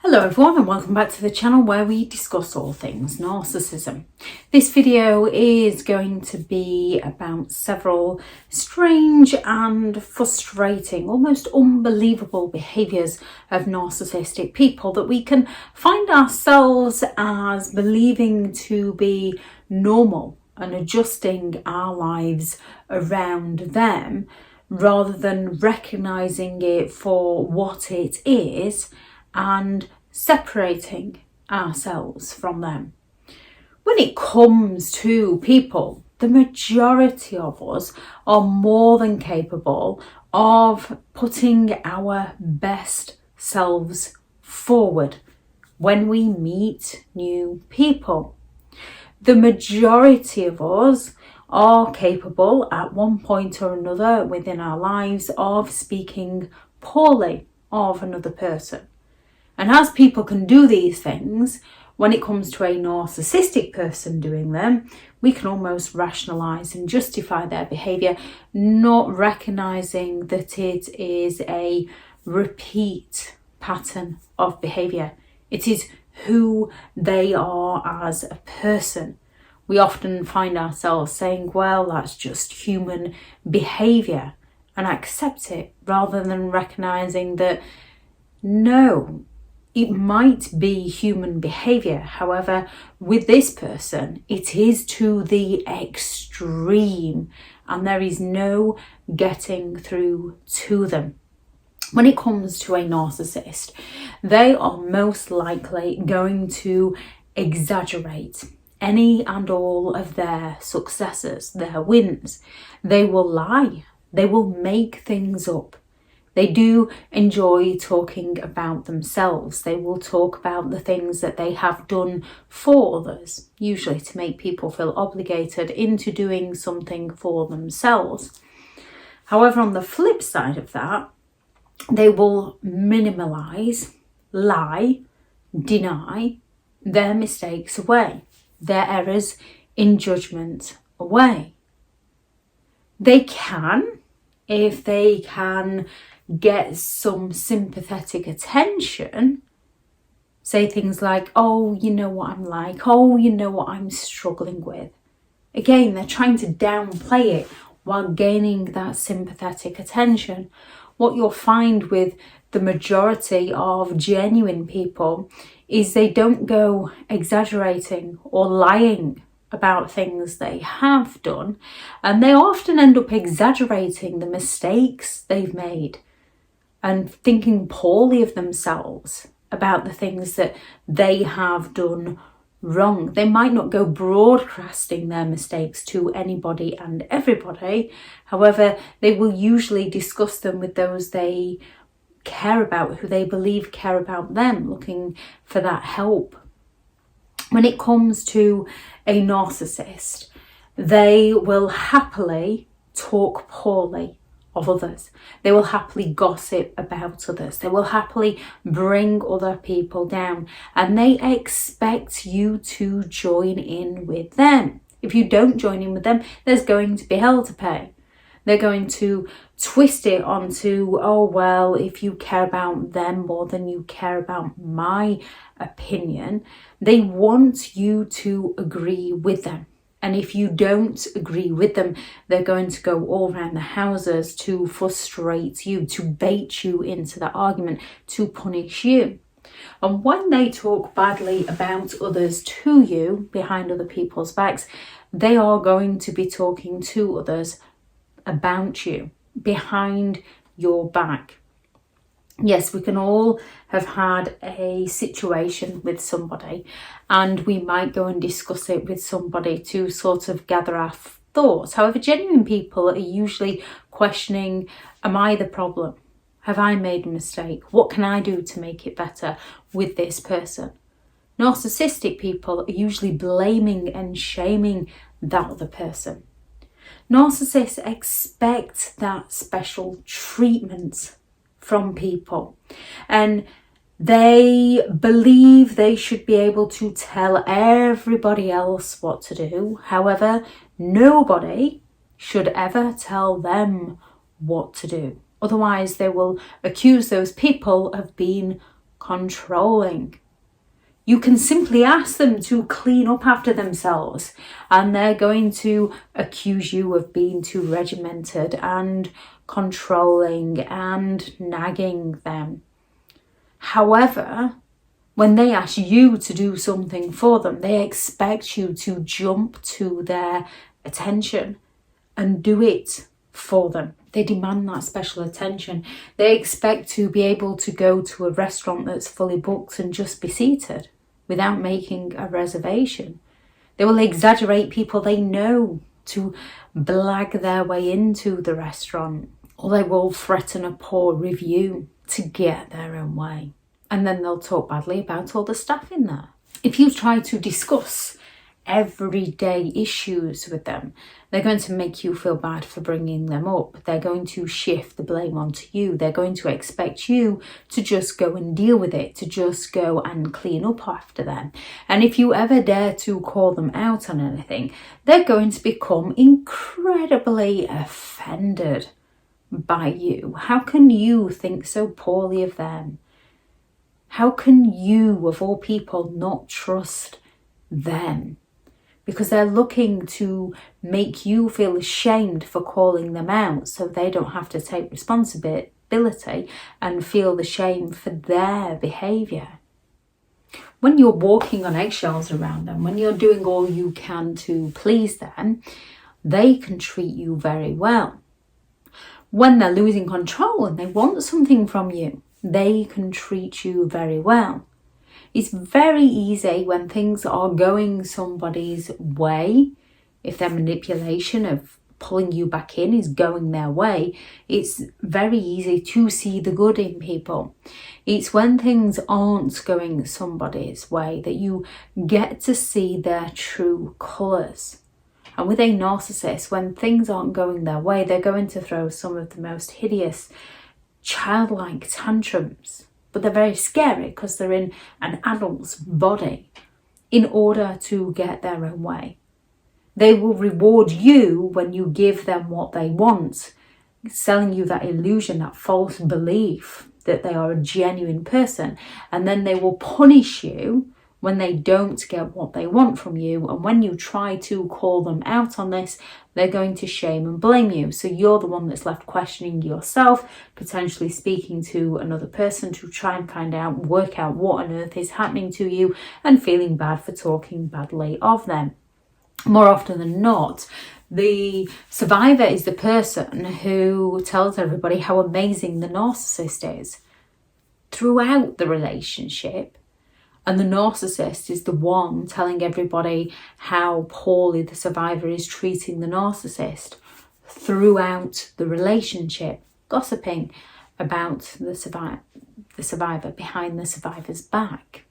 Hello everyone and welcome back to the channel where we discuss all things narcissism. This video is going to be about several strange and frustrating, almost unbelievable behaviours of narcissistic people that we can find ourselves as believing to be normal and adjusting our lives around them rather than recognising it for what it is and separating ourselves from them. When it comes to people, the majority of us are more than capable of putting our best selves forward when we meet new people. The majority of us are capable at one point or another within our lives of speaking poorly of another person. And as people can do these things, when it comes to a narcissistic person doing them, we can almost rationalise and justify their behaviour, not recognising that it is a repeat pattern of behaviour. It is who they are as a person. We often find ourselves saying, well, that's just human behaviour, and accept it rather than recognising that no, it might be human behaviour. However, with this person, it is to the extreme and there is no getting through to them. When it comes to a narcissist, they are most likely going to exaggerate any and all of their successes, their wins. They will lie. They will make things up. They do enjoy talking about themselves. They will talk about the things that they have done for others, usually to make people feel obligated into doing something for themselves. However, on the flip side of that, they will minimise, lie, deny their mistakes away, their errors in judgment away. They can, if they can get some sympathetic attention, say things like, oh, you know what I'm like, oh, you know what I'm struggling with. Again, they're trying to downplay it while gaining that sympathetic attention. What you'll find with the majority of genuine people is they don't go exaggerating or lying about things they have done, and they often end up exaggerating the mistakes they've made and thinking poorly of themselves about the things that they have done wrong. They might not go broadcasting their mistakes to anybody and everybody. However, they will usually discuss them with those they care about, who they believe care about them, looking for that help. When it comes to a narcissist, they will happily talk poorly of others. They will happily gossip about others. They will happily bring other people down, and they expect you to join in with them. If you don't join in with them, there's going to be hell to pay. They're going to twist it onto, oh, well, if you care about them more than you care about my opinion, they want you to agree with them. And if you don't agree with them, they're going to go all around the houses to frustrate you, to bait you into the argument, to punish you. And when they talk badly about others to you behind other people's backs, they are going to be talking to others about you behind your back. Yes, we can all have had a situation with somebody and we might go and discuss it with somebody to sort of gather our thoughts. However, genuine people are usually questioning, am I the problem? Have I made a mistake? What can I do to make it better with this person? Narcissistic people are usually blaming and shaming that other person. Narcissists expect that special treatment from people, and they believe they should be able to tell everybody else what to do. However, nobody should ever tell them what to do. Otherwise, they will accuse those people of being controlling. You can simply ask them to clean up after themselves and they're going to accuse you of being too regimented and controlling and nagging them. However, when they ask you to do something for them, they expect you to jump to their attention and do it for them. They demand that special attention. They expect to be able to go to a restaurant that's fully booked and just be seated without making a reservation. They will exaggerate people they know to blag their way into the restaurant, or they will threaten a poor review to get their own way. And then they'll talk badly about all the staff in there. If you try to discuss everyday issues with them, they're going to make you feel bad for bringing them up. They're going to shift the blame onto you. They're going to expect you to just go and deal with it, to just go and clean up after them. And if you ever dare to call them out on anything, they're going to become incredibly offended by you. How can you think so poorly of them? How can you, of all people, not trust them? Because they're looking to make you feel ashamed for calling them out so they don't have to take responsibility and feel the shame for their behaviour. When you're walking on eggshells around them, when you're doing all you can to please them, they can treat you very well. When they're losing control and they want something from you, they can treat you very well. It's very easy when things are going somebody's way, if their manipulation of pulling you back in is going their way, it's very easy to see the good in people. It's when things aren't going somebody's way that you get to see their true colours. And with a narcissist, when things aren't going their way, they're going to throw some of the most hideous childlike tantrums, but they're very scary because they're in an adult's body in order to get their own way. They will reward you when you give them what they want, selling you that illusion, that false belief that they are a genuine person, and then they will punish you when they don't get what they want from you. And when you try to call them out on this, they're going to shame and blame you. So you're the one that's left questioning yourself, potentially speaking to another person to try and work out what on earth is happening to you, and feeling bad for talking badly of them. More often than not, the survivor is the person who tells everybody how amazing the narcissist is throughout the relationship. And the narcissist is the one telling everybody how poorly the survivor is treating the narcissist throughout the relationship, gossiping about the survivor behind the survivor's back.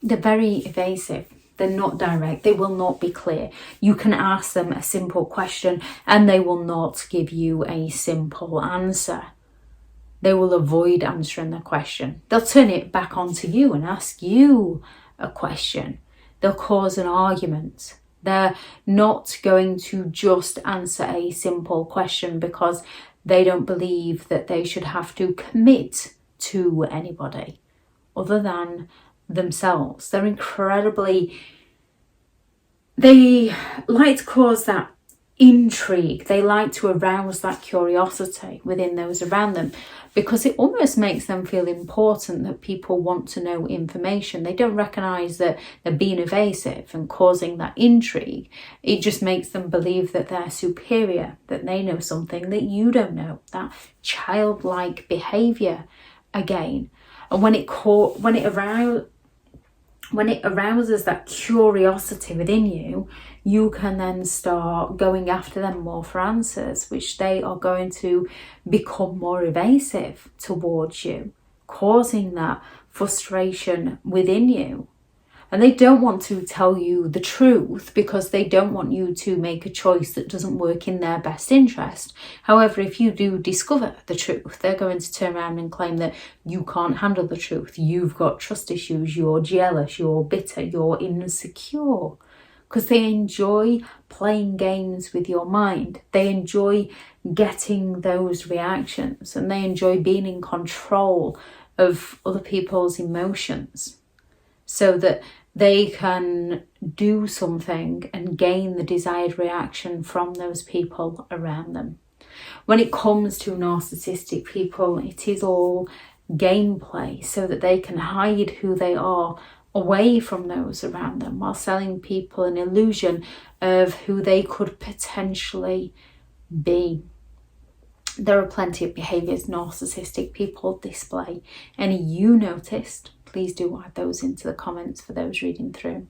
They're very evasive. They're not direct. They will not be clear. You can ask them a simple question and they will not give you a simple answer. They will avoid answering the question. They'll turn it back onto you and ask you a question. They'll cause an argument. They're not going to just answer a simple question because they don't believe that they should have to commit to anybody other than themselves. They like to cause that intrigue. They like to arouse that curiosity within those around them because it almost makes them feel important that people want to know information. They don't recognise that they're being evasive and causing that intrigue. It just makes them believe that they're superior, that they know something that you don't know. That childlike behaviour again. And when it arouses that curiosity within you, you can then start going after them more for answers, which they are going to become more evasive towards you, causing that frustration within you. And they don't want to tell you the truth because they don't want you to make a choice that doesn't work in their best interest. However, if you do discover the truth, they're going to turn around and claim that you can't handle the truth. You've got trust issues, you're jealous, you're bitter, you're insecure. Because they enjoy playing games with your mind. They enjoy getting those reactions and they enjoy being in control of other people's emotions so that they can do something and gain the desired reaction from those people around them. When it comes to narcissistic people, it is all gameplay so that they can hide who they are away from those around them, while selling people an illusion of who they could potentially be. There are plenty of behaviours narcissistic people display. Any you noticed, please do add those into the comments for those reading through.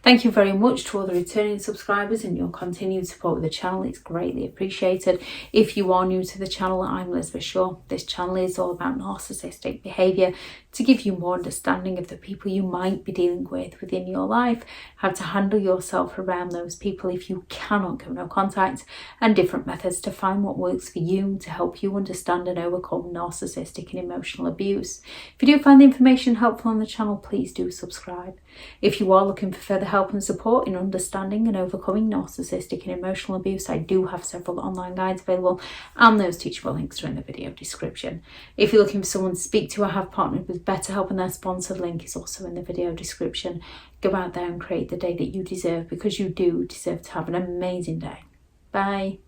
Thank you very much to all the returning subscribers and your continued support with the channel. It's greatly appreciated. If you are new to the channel, I'm Elizabeth Shaw. This channel is all about narcissistic behaviour to give you more understanding of the people you might be dealing with within your life, how to handle yourself around those people if you cannot go no contact, and different methods to find what works for you to help you understand and overcome narcissistic and emotional abuse. If you do find the information helpful on the channel, please do subscribe. If you are looking for further help and support in understanding and overcoming narcissistic and emotional abuse, I do have several online guides available, and those teachable links are in the video description. If you're looking for someone to speak to, I have partnered with BetterHelp, and their sponsored link is also in the video description. Go out there and create the day that you deserve, because you do deserve to have an amazing day. Bye.